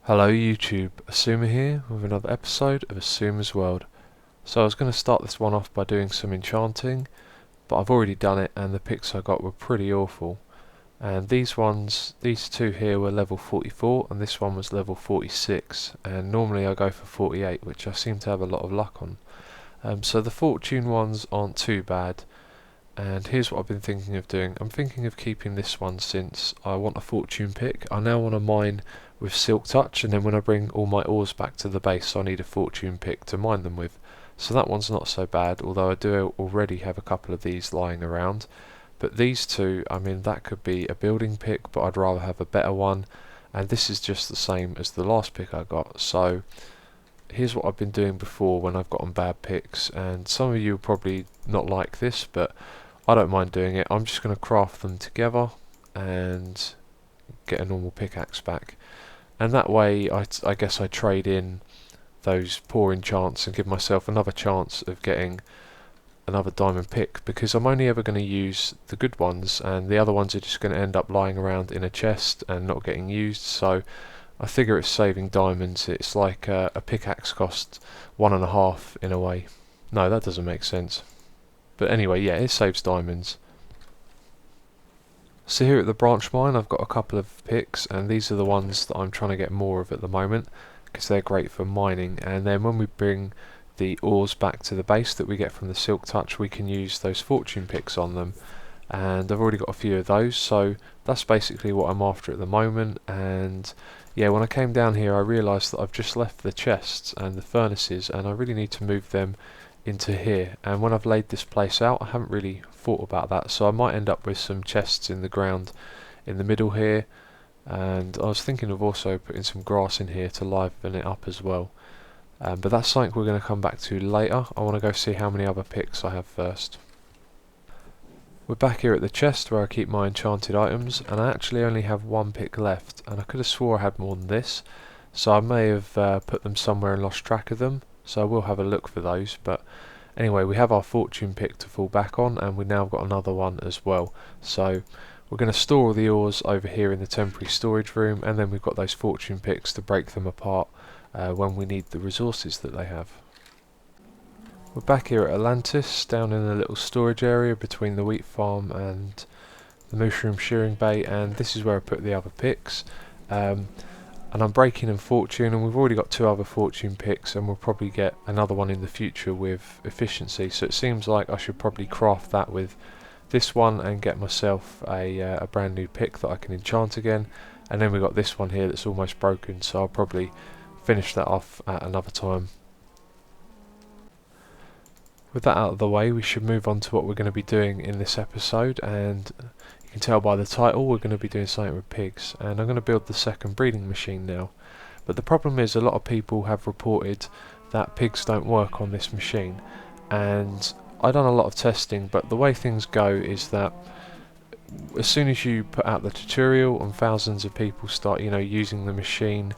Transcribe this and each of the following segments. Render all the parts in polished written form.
Hello YouTube, Xisuma here with another episode of Xisuma's World. So I was going to start this one off by doing some enchanting, but I've already done it and the picks I got were pretty awful. And these two here were level 44 and this one was level 46, and normally I go for 48, which I seem to have a lot of luck on. So the fortune ones aren't too bad, and here's what I've been thinking of doing. I'm thinking of keeping this one since I want a fortune pick. I now want to mine with silk touch, and then when I bring all my ores back to the base I need a fortune pick to mine them with. So that one's not so bad, although I do already have a couple of these lying around. But these two, I mean, that could be a building pick, but I'd rather have a better one, and this is just the same as the last pick I got. So here's what I've been doing before when I've gotten bad picks, and some of you will probably not like this, but I don't mind doing it. I'm just going to craft them together and get a normal pickaxe back, and that way I guess I trade in those poor enchants and give myself another chance of getting another diamond pick, because I'm only ever going to use the good ones and the other ones are just going to end up lying around in a chest and not getting used. So I figure it's saving diamonds. It's like a pickaxe cost 1.5 in a way. No, that doesn't make sense. But anyway, yeah, it saves diamonds. So here at the branch mine I've got a couple of picks, and these are the ones that I'm trying to get more of at the moment because they're great for mining, and then when we bring the ores back to the base that we get from the silk touch we can use those fortune picks on them, and I've already got a few of those, so that's basically what I'm after at the moment. And yeah, when I came down here I realised that I've just left the chests and the furnaces and I really need to move them into here, and when I've laid this place out I haven't really thought about that, so I might end up with some chests in the ground in the middle here, and I was thinking of also putting some grass in here to liven it up as well, but that's something we're going to come back to later. I want to go see how many other picks I have first. We're back here at the chest where I keep my enchanted items, and I actually only have one pick left, and I could have swore I had more than this, so I may have put them somewhere and lost track of them, so I will have a look for those. But anyway, we have our fortune pick to fall back on, and we now got another one as well, so we're going to store all the ores over here in the temporary storage room, and then we've got those fortune picks to break them apart when we need the resources that they have. We're back here at Atlantis, down in a little storage area between the wheat farm and the mushroom shearing bay, and this is where I put the other picks. And I'm breaking in fortune, and we've already got 2 other fortune picks, and we'll probably get another one in the future with efficiency, so it seems like I should probably craft that with this one and get myself a brand new pick that I can enchant again. And then we've got this one here that's almost broken, so I'll probably finish that off at another time. With that out of the way, we should move on to what we're going to be doing in this episode, and you can tell by the title we're going to be doing something with pigs, and I'm going to build the second breeding machine now. But the problem is a lot of people have reported that pigs don't work on this machine, and I've done a lot of testing, but the way things go is that as soon as you put out the tutorial and thousands of people start using the machine,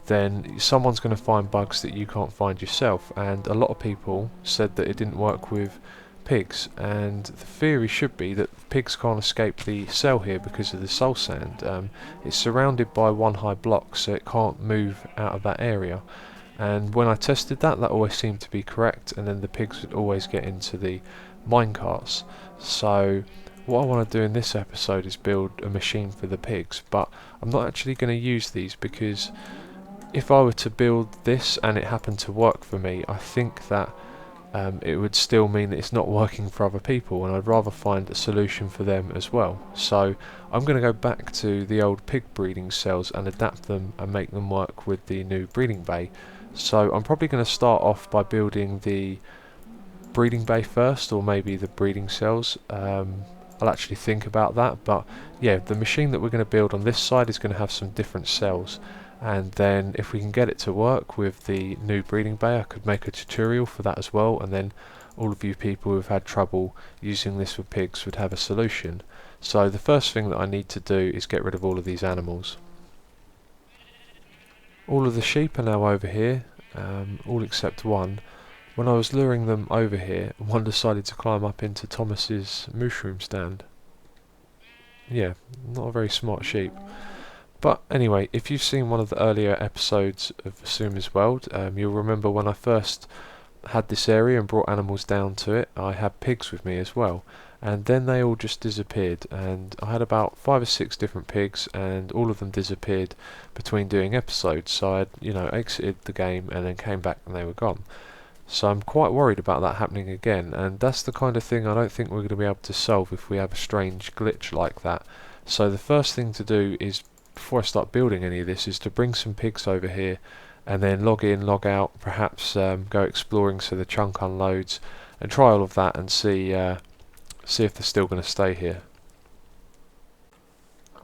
then someone's going to find bugs that you can't find yourself, and a lot of people said that it didn't work with pigs, and the theory should be that pigs can't escape the cell here because of the soul sand. It's surrounded by one high block, so it can't move out of that area, and when I tested that always seemed to be correct, and then the pigs would always get into the minecarts. So what I want to do in this episode is build a machine for the pigs, but I'm not actually going to use these, because if I were to build this and it happened to work for me, I think that it would still mean that it's not working for other people, and I'd rather find a solution for them as well. So I'm going to go back to the old pig breeding cells and adapt them and make them work with the new breeding bay. So I'm probably going to start off by building the breeding bay first, or maybe the breeding cells. I'll actually think about that, but yeah, the machine that we're going to build on this side is going to have some different cells, and then if we can get it to work with the new breeding bay I could make a tutorial for that as well, and then all of you people who've had trouble using this with pigs would have a solution. So the first thing that I need to do is get rid of all of these animals. All of the sheep are now over here, all except one. When I was luring them over here, one decided to climb up into Thomas's mushroom stand. Yeah, not a very smart sheep. But anyway, if you've seen one of the earlier episodes of Xisuma's World, you'll remember when I first had this area and brought animals down to it, I had pigs with me as well. And then they all just disappeared, and I had about 5 or 6 different pigs, and all of them disappeared between doing episodes. So I'd, exited the game and then came back and they were gone. So I'm quite worried about that happening again, and that's the kind of thing I don't think we're going to be able to solve if we have a strange glitch like that. So the first thing to do is, before I start building any of this, is to bring some pigs over here and then log in, log out, perhaps go exploring so the chunk unloads, and try all of that and see if they're still going to stay here.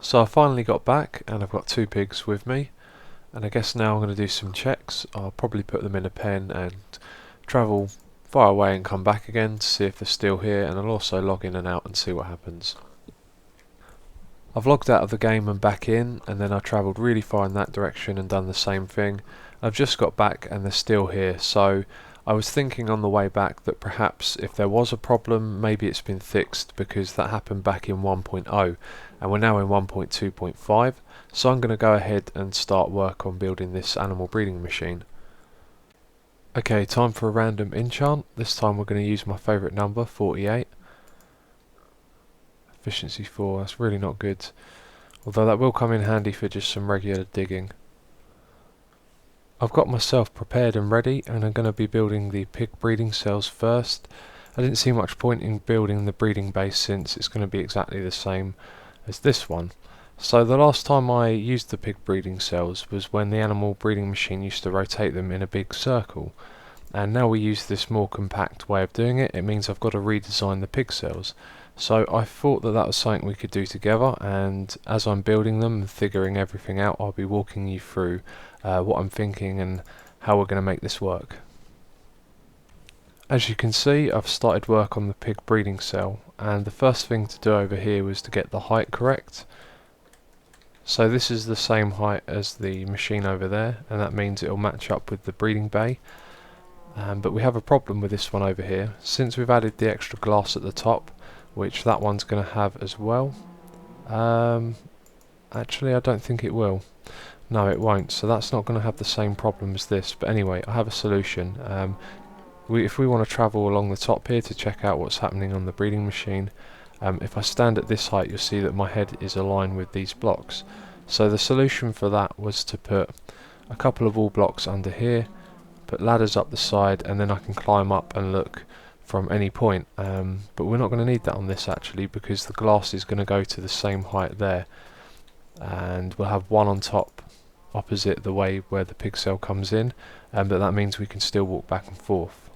So I finally got back and I've got 2 pigs with me, and I guess now I'm going to do some checks. I'll probably put them in a pen and travel far away and come back again to see if they're still here, and I'll also log in and out and see what happens. I've logged out of the game and back in, and then I travelled really far in that direction and done the same thing. I've just got back and they're still here, so I was thinking on the way back that perhaps if there was a problem, maybe it's been fixed, because that happened back in 1.0 and we're now in 1.2.5, so I'm going to go ahead and start work on building this animal breeding machine. Okay, time for a random enchant. This time we're going to use my favourite number, 48. Efficiency 4, that's really not good, although that will come in handy for just some regular digging. I've got myself prepared and ready, and I'm going to be building the pig breeding cells first. I didn't see much point in building the breeding base since it's going to be exactly the same as this one. So the last time I used the pig breeding cells was when the animal breeding machine used to rotate them in a big circle, and now we use this more compact way of doing it. It means I've got to redesign the pig cells. So I thought that was something we could do together, and as I'm building them and figuring everything out, I'll be walking you through what I'm thinking and how we're going to make this work. As you can see, I've started work on the pig breeding cell, and the first thing to do over here was to get the height correct. So this is the same height as the machine over there, and that means it'll match up with the breeding bay. But we have a problem with this one over here. Since we've added the extra glass at the top, which that one's going to have as well. Actually, I don't think it will. No, it won't, so that's not going to have the same problem as this. But anyway, I have a solution. If we want to travel along the top here to check out what's happening on the breeding machine, if I stand at this height, you'll see that my head is aligned with these blocks. So the solution for that was to put a couple of wall blocks under here, put ladders up the side, and then I can climb up and look from any point. But we're not going to need that on this actually, because the glass is going to go to the same height there, and we'll have one on top opposite the way where the pig cell comes in, but that means we can still walk back and forth.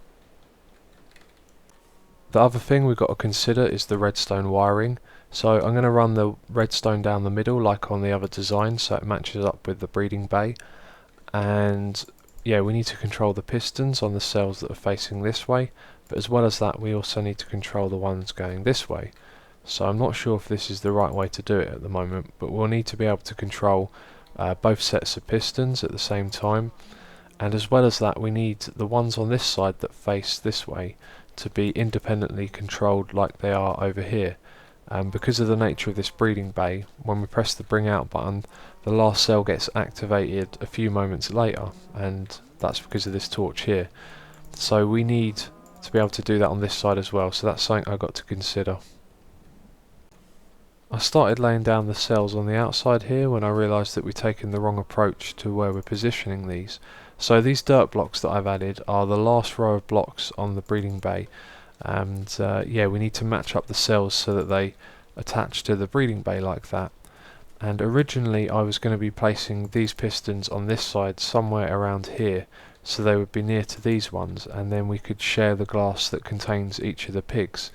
The other thing we've got to consider is the redstone wiring. So I'm going to run the redstone down the middle like on the other design, so it matches up with the breeding bay. And yeah, we need to control the pistons on the cells that are facing this way, but as well as that we also need to control the ones going this way. So I'm not sure if this is the right way to do it at the moment, but we'll need to be able to control both sets of pistons at the same time. And as well as that, we need the ones on this side that face this way to be independently controlled like they are over here. Because of the nature of this breeding bay, when we press the bring out button, the last cell gets activated a few moments later, and that's because of this torch here. So we need to be able to do that on this side as well, so that's something I've got to consider. I started laying down the cells on the outside here when I realised that we'd taken the wrong approach to where we're positioning these. So these dirt blocks that I've added are the last row of blocks on the breeding bay, and yeah, we need to match up the cells so that they attach to the breeding bay like that. And originally I was going to be placing these pistons on this side somewhere around here, so they would be near to these ones, and then we could share the glass that contains each of the pigs.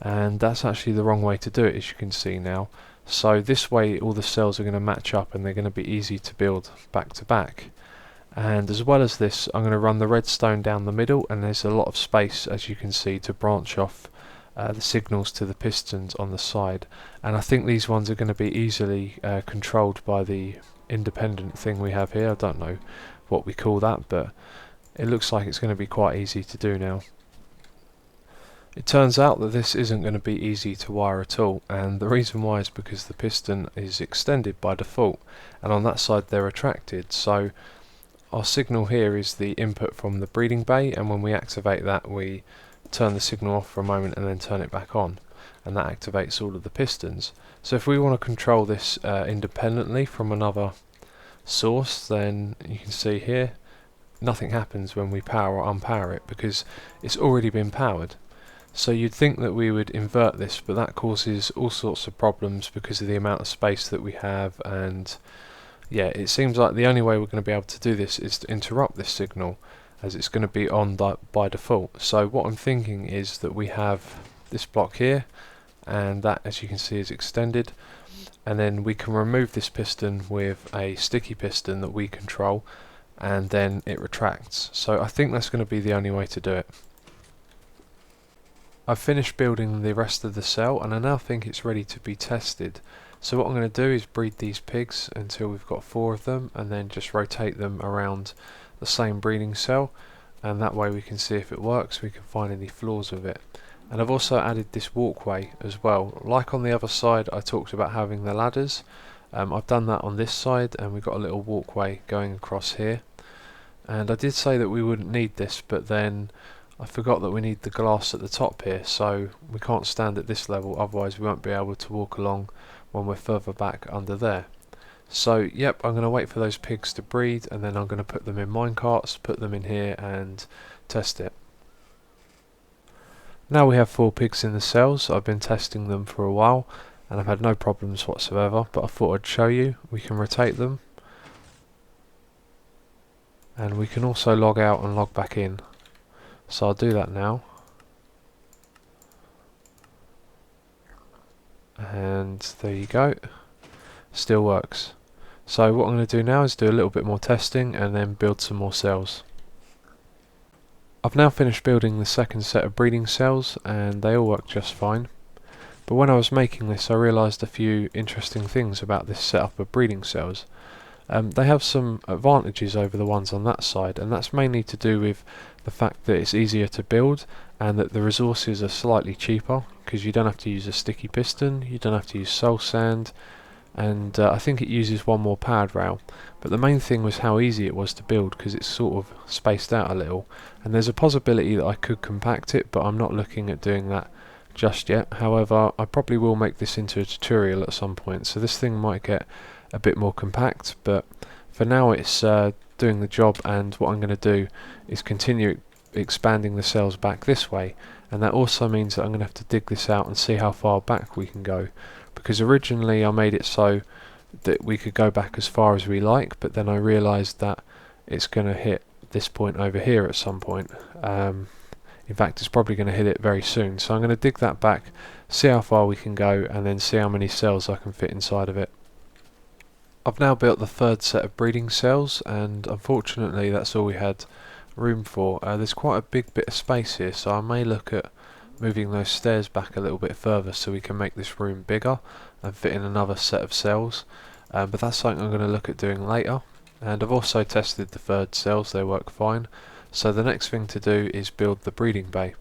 And that's actually the wrong way to do it, as you can see now. So this way all the cells are going to match up and they're going to be easy to build back to back. And as well as this, I'm going to run the redstone down the middle, and there's a lot of space, as you can see, to branch off the signals to the pistons on the side. And I think these ones are going to be easily controlled by the independent thing we have here. I don't know what we call that, but it looks like it's going to be quite easy to do now. It turns out that this isn't going to be easy to wire at all, and the reason why is because the piston is extended by default, and on that side they're retracted. So our signal here is the input from the breeding bay, and when we activate that we turn the signal off for a moment and then turn it back on, and that activates all of the pistons. So if we want to control this independently from another source, then you can see here nothing happens when we power or unpower it because it's already been powered. So you'd think that we would invert this, but that causes all sorts of problems because of the amount of space that we have, and yeah, it seems like the only way we're going to be able to do this is to interrupt this signal, as it's going to be on by default. So what I'm thinking is that we have this block here, and that, as you can see, is extended, and then we can remove this piston with a sticky piston that we control, and then it retracts. So I think that's going to be the only way to do it. I've finished building the rest of the cell, and I now think it's ready to be tested. So what I'm going to do is breed these pigs until we've got 4 of them, and then just rotate them around the same breeding cell, and that way we can see if it works, we can find any flaws with it. And I've also added this walkway as well. Like on the other side I talked about having the ladders, I've done that on this side, and we've got a little walkway going across here. And I did say that we wouldn't need this, but then I forgot that we need the glass at the top here, so we can't stand at this level, otherwise we won't be able to walk along when we're further back under there. So yep, I'm going to wait for those pigs to breed, and then I'm going to put them in minecarts, put them in here and test it. Now we have 4 pigs in the cells. I've been testing them for a while and I've had no problems whatsoever, but I thought I'd show you. We can rotate them, and we can also log out and log back in. So I'll do that now, and there you go, still works. So what I'm going to do now is do a little bit more testing and then build some more cells. I've now finished building the second set of breeding cells, and they all work just fine. But when I was making this, I realised a few interesting things about this setup of breeding cells. They have some advantages over the ones on that side, and that's mainly to do with the fact that it's easier to build and that the resources are slightly cheaper, because you don't have to use a sticky piston, you don't have to use soul sand, and I think it uses one more powered rail. But the main thing was how easy it was to build, because it's sort of spaced out a little, and there's a possibility that I could compact it, but I'm not looking at doing that just yet. However, I probably will make this into a tutorial at some point, so this thing might get a bit more compact, but for now it's doing the job. And what I'm going to do is continue expanding the cells back this way, and that also means that I'm going to have to dig this out and see how far back we can go, because originally I made it so that we could go back as far as we like, but then I realised that it's going to hit this point over here at some point. In fact, it's probably going to hit it very soon, so I'm going to dig that back, see how far we can go, and then see how many cells I can fit inside of it. I've now built the third set of breeding cells, and unfortunately that's all we had room for. There's quite a big bit of space here, so I may look at moving those stairs back a little bit further so we can make this room bigger and fit in another set of cells, but that's something I'm going to look at doing later. And I've also tested the third cells, they work fine, so the next thing to do is build the breeding bay.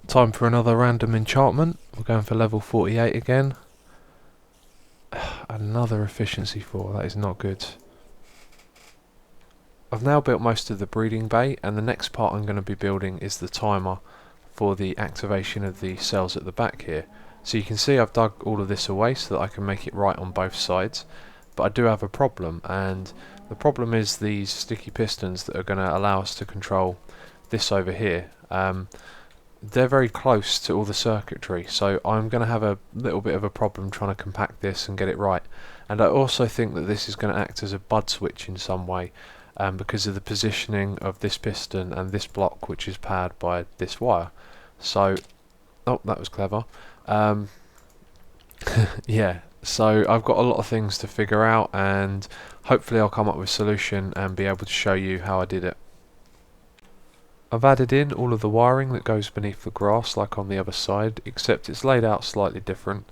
Time for another random enchantment. We're going for level 48 again. Another efficiency 4, that is not good. I've now built most of the breeding bay, and the next part I'm going to be building is the timer for the activation of the cells at the back here. So you can see I've dug all of this away so that I can make it right on both sides, but I do have a problem, and the problem is these sticky pistons that are going to allow us to control this over here. They're very close to all the circuitry, so I'm going to have a little bit of a problem trying to compact this and get it right. And I also think that this is going to act as a bud switch in some way, because of the positioning of this piston and this block, which is powered by this wire. So, oh, that was clever. Yeah, so I've got a lot of things to figure out, and hopefully I'll come up with a solution and be able to show you how I did it. I've added in all of the wiring that goes beneath the grass like on the other side, except it's laid out slightly different.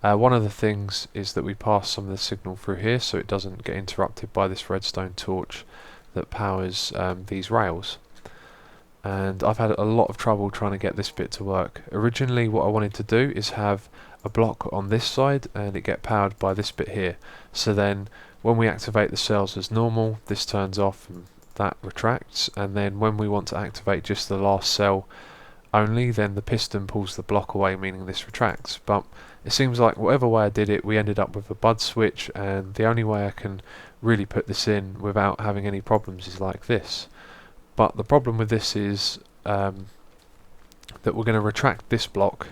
One of the things is that we pass some of the signal through here so it doesn't get interrupted by this redstone torch that powers these rails. and I've had a lot of trouble trying to get this bit to work. Originally what I wanted to do is have a block on this side and it get powered by this bit here, so then when we activate the cells as normal, this turns off and that retracts, and then when we want to activate just the last cell only, then the piston pulls the block away, meaning this retracts. But it seems like whatever way I did it, we ended up with a bud switch, and the only way I can really put this in without having any problems is like this. But the problem with this is that we're going to retract this block,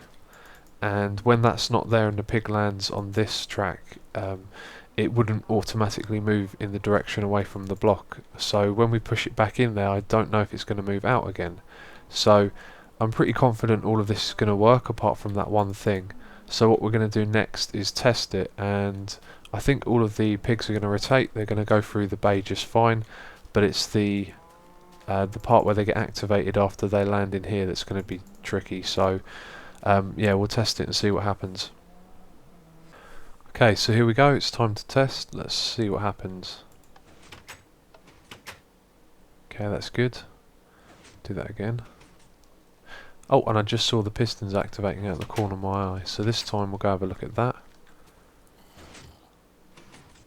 and when that's not there and the pig lands on this track, it wouldn't automatically move in the direction away from the block. So when we push it back in there, I don't know if it's going to move out again. So I'm pretty confident all of this is going to work apart from that one thing. So what we're going to do next is test it, and I think all of the pigs are going to rotate. They're going to go through the bay just fine, but it's the part where they get activated after they land in here that's going to be tricky. So yeah, we'll test it and see what happens. Okay, so here we go, it's time to test. Let's see what happens. Okay, that's good. Do that again. Oh, and I just saw the pistons activating out the corner of my eye. So this time we'll go have a look at that.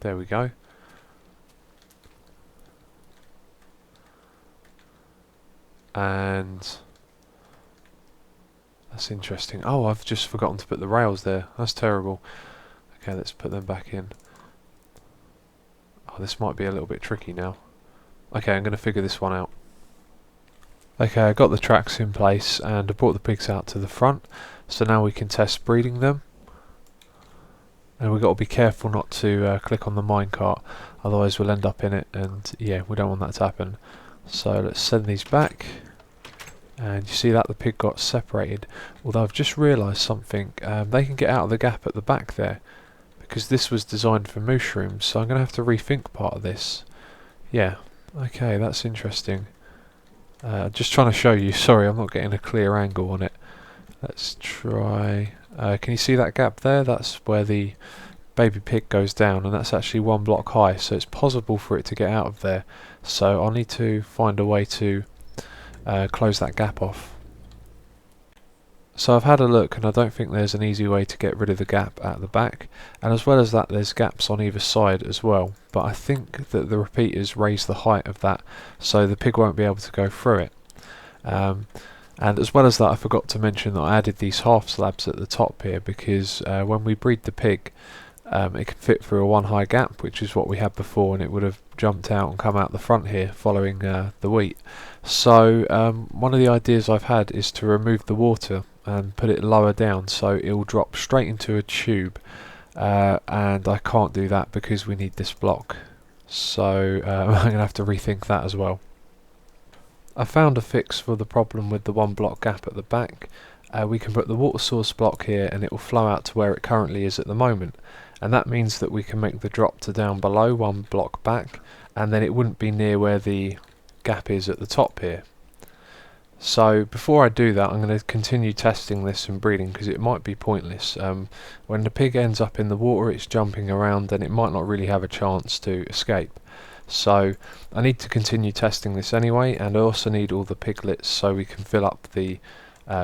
There we go. And that's interesting. Oh, I've just forgotten to put the rails there. That's terrible. Okay, let's put them back in. Oh, this might be a little bit tricky now. Okay, I'm going to figure this one out. Okay, I got the tracks in place and I brought the pigs out to the front. So now we can test breeding them. And we've got to be careful not to click on the minecart, otherwise we'll end up in it, and yeah, we don't want that to happen. So let's send these back. And you see that the pig got separated. Although I've just realised something, they can get out of the gap at the back there, because this was designed for mushrooms, so I'm going to have to rethink part of this. Yeah, okay, that's interesting. Just trying to show you, sorry I'm not getting a clear angle on it. Let's try, can you see that gap there? That's where the baby pig goes down, and that's actually one block high, so it's possible for it to get out of there. So I'll need to find a way to close that gap off. So I've had a look and I don't think there's an easy way to get rid of the gap at the back, and as well as that there's gaps on either side as well, but I think that the repeaters raise the height of that so the pig won't be able to go through it. And as well as that, I forgot to mention that I added these half slabs at the top here because when we breed the pig it can fit through a one high gap, which is what we had before, and it would have jumped out and come out the front here following the wheat. So one of the ideas I've had is to remove the water and put it lower down so it will drop straight into a tube, and I can't do that because we need this block, so I'm going to have to rethink that as well. I found a fix for the problem with the one block gap at the back. We can put the water source block here and it will flow out to where it currently is at the moment, and that means that we can make the drop to down below one block back, and then it wouldn't be near where the gap is at the top here. So before I do that, I'm going to continue testing this and breeding because it might be pointless. When the pig ends up in the water it's jumping around and it might not really have a chance to escape. So I need to continue testing this anyway, and I also need all the piglets so we can fill up the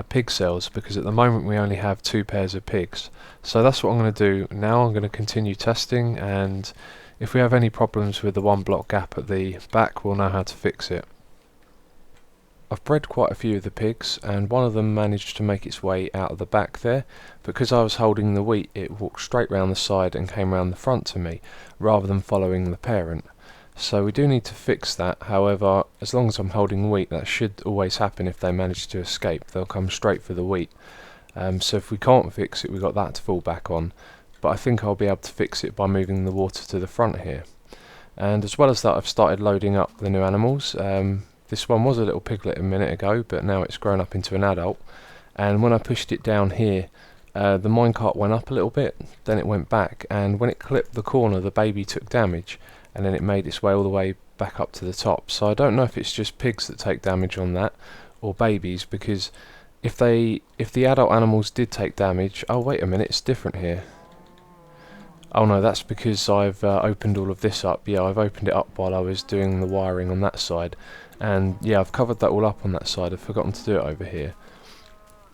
pig cells, because at the moment we only have 2 pairs of pigs. So that's what I'm going to do now. I'm going to continue testing, and if we have any problems with the one block gap at the back we'll know how to fix it. I've bred quite a few of the pigs, and one of them managed to make its way out of the back there. Because I was holding the wheat, it walked straight round the side and came round the front to me, rather than following the parent. So we do need to fix that. However, as long as I'm holding wheat, that should always happen. If they manage to escape, they'll come straight for the wheat. So if we can't fix it, we've got that to fall back on. But I think I'll be able to fix it by moving the water to the front here. And as well as that, I've started loading up the new animals. This one was a little piglet a minute ago, but now it's grown up into an adult. And when I pushed it down here, the minecart went up a little bit, then it went back, and when it clipped the corner the baby took damage, and then it made its way all the way back up to the top. So I don't know if it's just pigs that take damage on that, or babies, because if the adult animals did take damage... Oh wait a minute, it's different here. Oh no, that's because I've opened all of this up. Yeah, I've opened it up while I was doing the wiring on that side, And yeah, I've covered that all up on that side. I've forgotten to do it over here.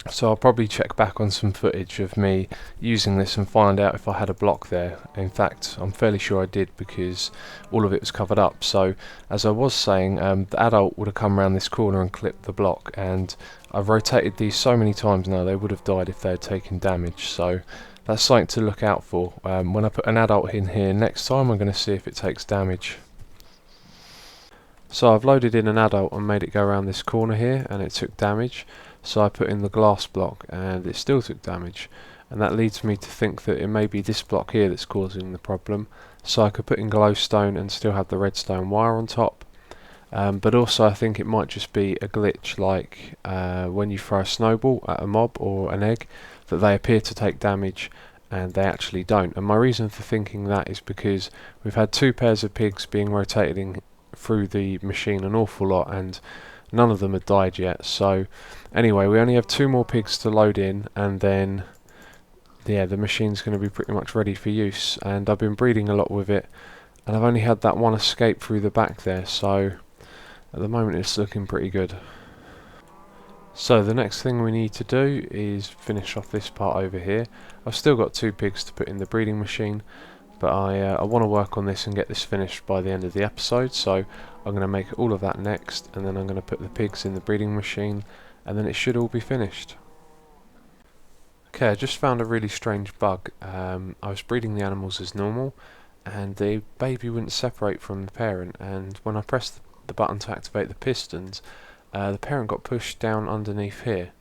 So I'll probably check back on some footage of me using this and find out if I had a block there. In fact, I'm fairly sure I did, because all of it was covered up. So as I was saying, the adult would have come around this corner and clipped the block, and I've rotated these so many times now they would have died if they had taken damage. So that's something to look out for. When I put an adult in here next time, I'm going to see if it takes damage. So I've loaded in an adult and made it go around this corner here, and it took damage. So I put in the glass block and it still took damage, and that leads me to think that it may be this block here that's causing the problem. So I could put in glowstone and still have the redstone wire on top, but also I think it might just be a glitch, like when you throw a snowball at a mob or an egg, that they appear to take damage and they actually don't. And my reason for thinking that is because we've had 2 pairs of pigs being rotated through the machine an awful lot, and none of them had died yet. So anyway, we only have 2 more pigs to load in, and then yeah, the machine's going to be pretty much ready for use. And I've been breeding a lot with it, and I've only had that one escape through the back there, so at the moment it's looking pretty good. So the next thing we need to do is finish off this part over here. I've still got 2 pigs to put in the breeding machine, but I want to work on this and get this finished by the end of the episode, so I'm going to make all of that next, and then I'm going to put the pigs in the breeding machine, and then it should all be finished. Okay, I just found a really strange bug. I was breeding the animals as normal, and the baby wouldn't separate from the parent, and when I pressed the button to activate the pistons, the parent got pushed down underneath here,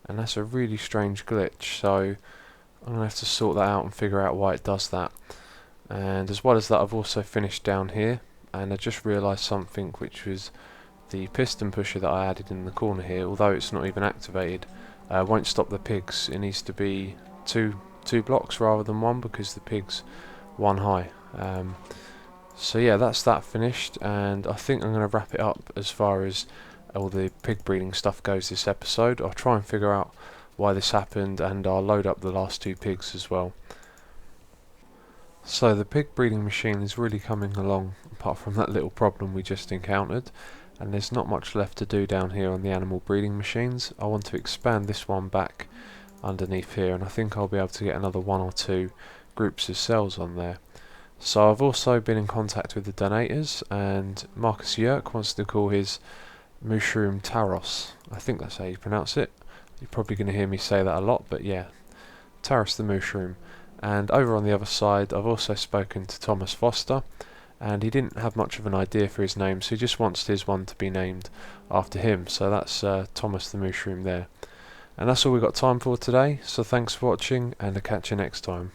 and that's a really strange glitch, so I'm going to have to sort that out and figure out why it does that. And as well as that, I've also finished down here, and I just realised something, which was the piston pusher that I added in the corner here, although it's not even activated, won't stop the pigs. It needs to be two blocks rather than 1, because the pig's 1 high. So yeah, that's that finished, and I think I'm going to wrap it up as far as all the pig breeding stuff goes this episode. I'll try and figure out why this happened, and I'll load up the last 2 pigs as well. So the pig breeding machine is really coming along, apart from that little problem we just encountered, and there's not much left to do down here on the animal breeding machines. I want to expand this one back underneath here, and I think I'll be able to get another 1 or 2 groups of cells on there. So I've also been in contact with the donators, and Marcus Yerk wants to call his mushroom Taros. I think that's how you pronounce it. You're probably going to hear me say that a lot, but yeah, Taros the mushroom. And over on the other side, I've also spoken to Thomas Foster, and he didn't have much of an idea for his name, so he just wants his one to be named after him. So that's Thomas the mushroom there. And that's all we've got time for today, so thanks for watching, and I'll catch you next time.